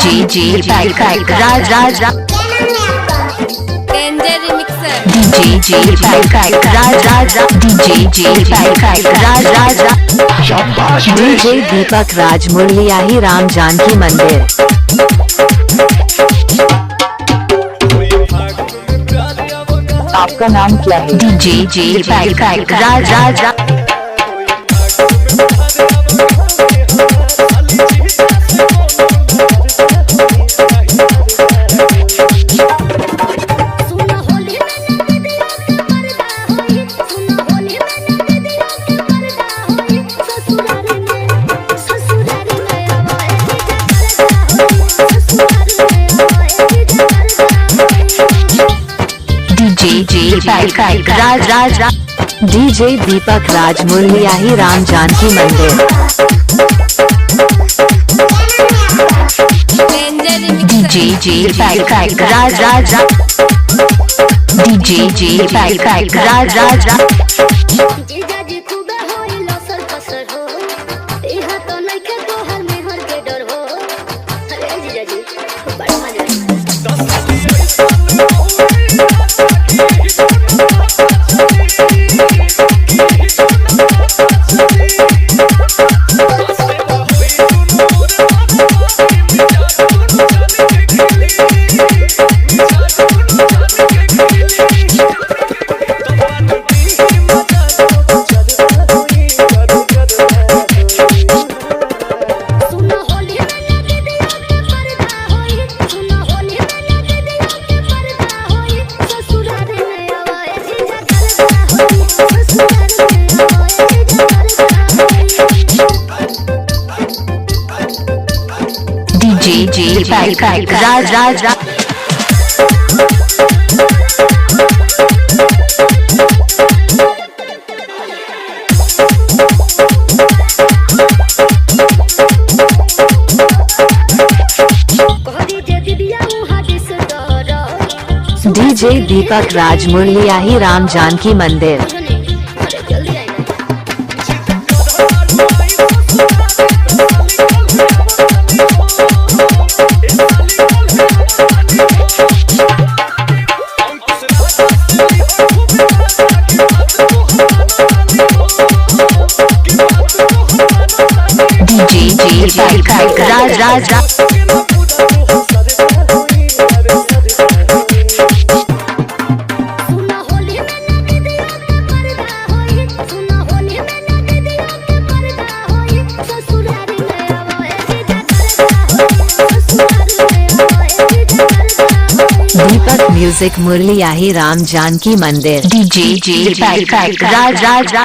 DJ राज राज DJ राज DJ दीपक राज मुरलियाही राम जानकी मंदिर। आपका नाम क्या है? डीजे राज डीजे दीपक राज मुरलियाही राम जानकी मंदिर। डीजे राज राज डीजे दीपक राज मुरलियाही राम जानकी मंदिर। राज दीपक म्यूजिक मुरलियाही राम जानकी मंदिर। डीजे राज